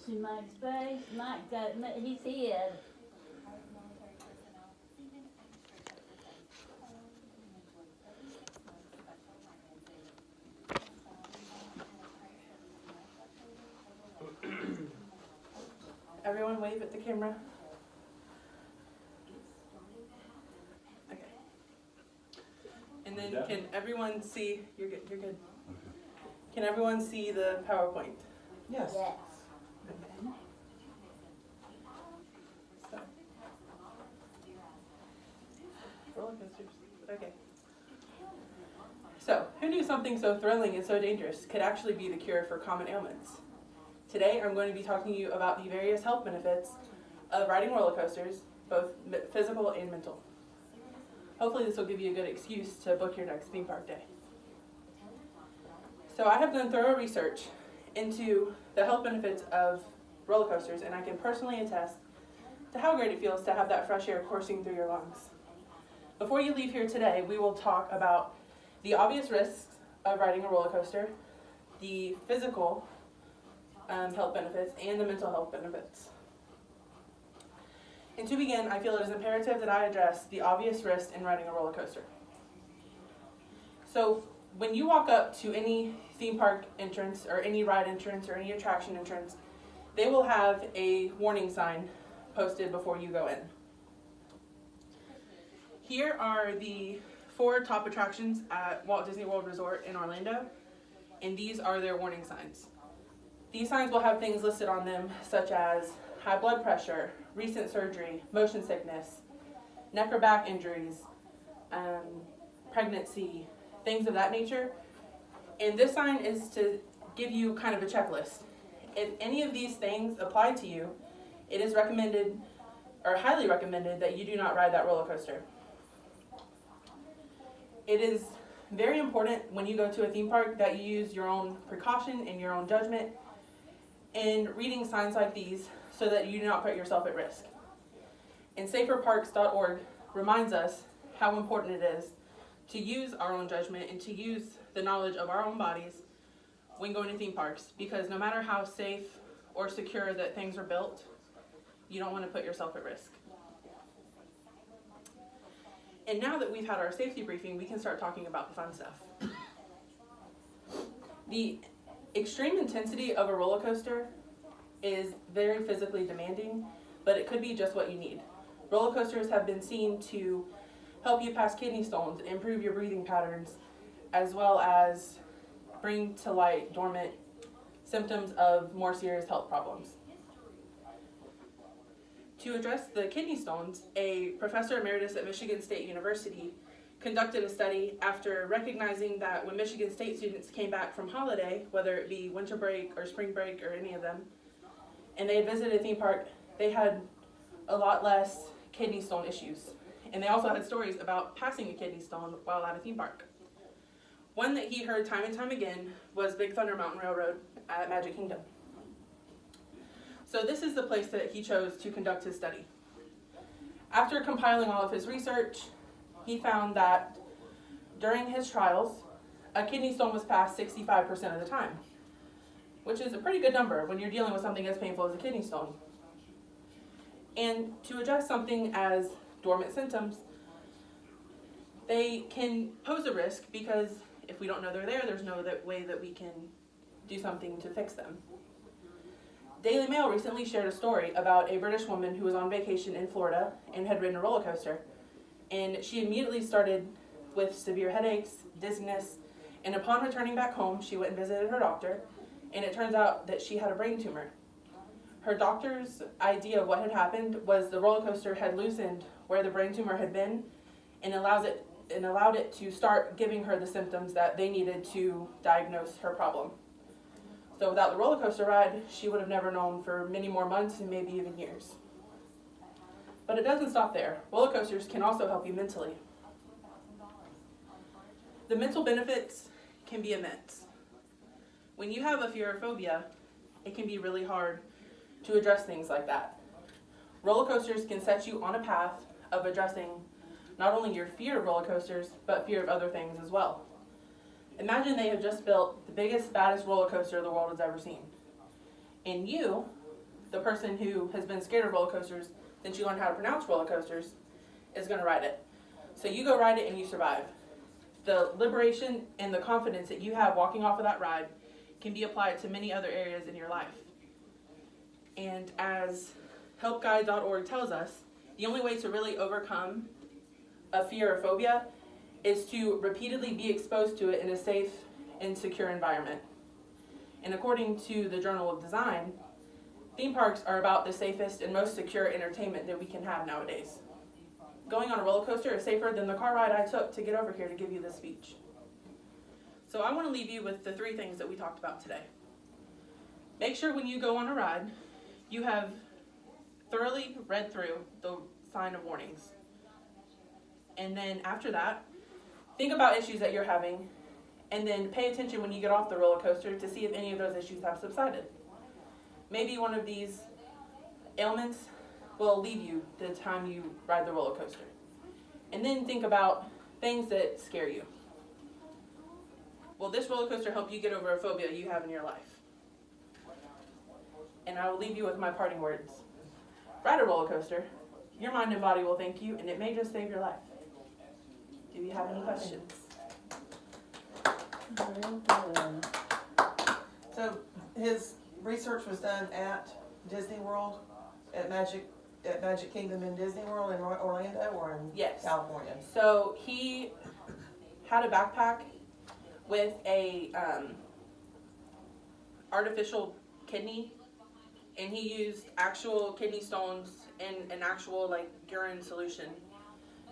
see Mike's face. Mike got, he's here. Everyone wave at the camera. Okay. And then can everyone see, you're good. Okay. Can everyone see the PowerPoint? Yes. Yes. Okay. So. Roller coasters. Okay. So, who knew something so thrilling and so dangerous could actually be the cure for common ailments? Today, I'm going to be talking to you about the various health benefits of riding roller coasters, both physical and mental. Hopefully this will give you a good excuse to book your next theme park day. So I have done thorough research into the health benefits of roller coasters, and I can personally attest to how great it feels to have that fresh air coursing through your lungs. Before you leave here today, we will talk about the obvious risks of riding a roller coaster, the physical health benefits, and the mental health benefits. And to begin, I feel it is imperative that I address the obvious risks in riding a roller coaster. So when you walk up to any theme park entrance or any ride entrance or any attraction entrance, they will have a warning sign posted before you go in. Here are the 4 top attractions at Walt Disney World Resort in Orlando, and these are their warning signs. These signs will have things listed on them such as high blood pressure, recent surgery, motion sickness, neck or back injuries, pregnancy, things of that nature. And this sign is to give you kind of a checklist. If any of these things apply to you, it is recommended or highly recommended that you do not ride that roller coaster. It is very important when you go to a theme park that you use your own precaution and your own judgment in reading signs like these so that you do not put yourself at risk. And saferparks.org reminds us how important it is to use our own judgment and to use the knowledge of our own bodies when going to theme parks, because no matter how safe or secure that things are built, you don't want to put yourself at risk. And now that we've had our safety briefing, we can start talking about the fun stuff. The extreme intensity of a roller coaster is very physically demanding, but it could be just what you need. Roller coasters have been seen to help you pass kidney stones, improve your breathing patterns, as well as bring to light dormant symptoms of more serious health problems. To address the kidney stones, a professor emeritus at Michigan State University conducted a study after recognizing that when Michigan State students came back from holiday, whether it be winter break or spring break or any of them, and they had visited a theme park, they had a lot less kidney stone issues. And they also had stories about passing a kidney stone while at a theme park. One that he heard time and time again was Big Thunder Mountain Railroad at Magic Kingdom. So this is the place that he chose to conduct his study. After compiling all of his research, he found that during his trials, a kidney stone was passed 65% of the time, which is a pretty good number when you're dealing with something as painful as a kidney stone. And to address something as dormant symptoms, they can pose a risk because if we don't know they're there, there's no way that we can do something to fix them. Daily Mail recently shared a story about a British woman who was on vacation in Florida and had ridden a roller coaster. And she immediately started with severe headaches, dizziness, and upon returning back home, she went and visited her doctor, and it turns out that she had a brain tumor. Her doctor's idea of what had happened was the roller coaster had loosened where the brain tumor had been and allowed it to start giving her the symptoms that they needed to diagnose her problem. So without the roller coaster ride, she would have never known for many more months and maybe even years. But it doesn't stop there. Roller coasters can also help you mentally. The mental benefits can be immense. When you have a fear or phobia, it can be really hard to address things like that. Roller coasters can set you on a path of addressing not only your fear of roller coasters, but fear of other things as well. Imagine they have just built the biggest, baddest roller coaster the world has ever seen. And you the person who has been scared of roller coasters since you learned how to pronounce roller coasters is going to ride it. So you go ride it and you survive. The liberation and the confidence that you have walking off of that ride can be applied to many other areas in your life. And as helpguide.org tells us, the only way to really overcome a fear or phobia is to repeatedly be exposed to it in a safe and secure environment. And according to the Journal of Design, theme parks are about the safest and most secure entertainment that we can have nowadays. Going on a roller coaster is safer than the car ride I took to get over here to give you this speech. So I want to leave you with the 3 things that we talked about today. Make sure when you go on a ride, you have thoroughly read through the sign of warnings. And then after that, think about issues that you're having, and then pay attention when you get off the roller coaster to see if any of those issues have subsided. Maybe one of these ailments will leave you the time you ride the roller coaster. And then think about things that scare you. Will this roller coaster help you get over a phobia you have in your life? And I will leave you with my parting words. Ride a roller coaster. Your mind and body will thank you, and it may just save your life. Do you have any questions? So his research was done at Disney World, at Magic Kingdom in Disney World in Orlando, or in Yes. California? So he had a backpack with a artificial kidney, and he used actual kidney stones in an actual like urine solution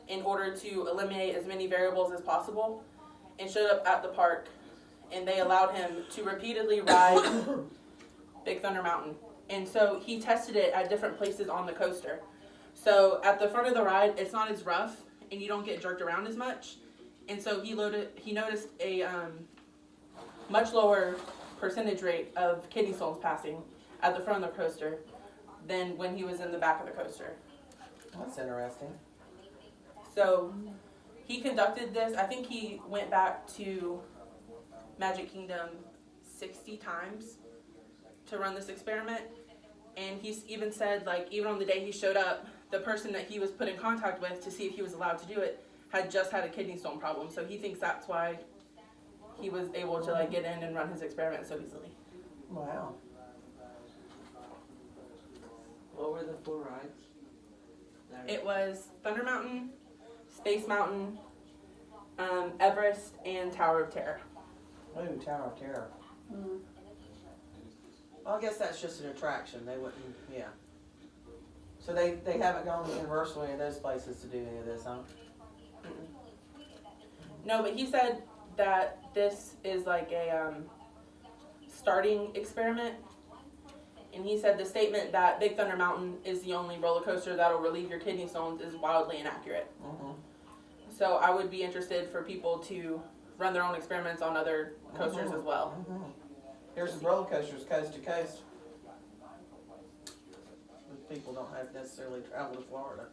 in order to eliminate as many variables as possible, and showed up at the park, and they allowed him to repeatedly ride Big Thunder Mountain. And so he tested it at different places on the coaster. So at the front of the ride, it's not as rough, and you don't get jerked around as much. And so he noticed a much lower percentage rate of kidney stones passing at the front of the coaster than when he was in the back of the coaster. That's interesting. So he conducted this. I think he went back to Magic Kingdom 60 times to run this experiment. And he's even said, like, even on the day he showed up, the person that he was put in contact with to see if he was allowed to do it had just had a kidney stone problem. So he thinks that's why he was able to like get in and run his experiment so easily. Wow. What were the 4 rides? It was Thunder Mountain, Space Mountain, Everest, and Tower of Terror. Ooh, Tower of Terror. Mm. Well, I guess that's just an attraction. They wouldn't, yeah. So they haven't gone to Universal or any of those places to do any of this, huh? No, but he said that this is like a starting experiment. And he said the statement that Big Thunder Mountain is the only roller coaster that'll relieve your kidney stones is wildly inaccurate. Mm-hmm. So I would be interested for people to run their own experiments on other coasters as well. Mm-hmm. Here's the roller coasters coast to coast. People don't have to necessarily travel to Florida.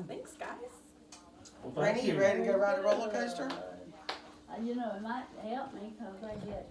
Thanks, guys. Well, thank Rainey, you ready to go ride a roller coaster? You know, it might help me because I get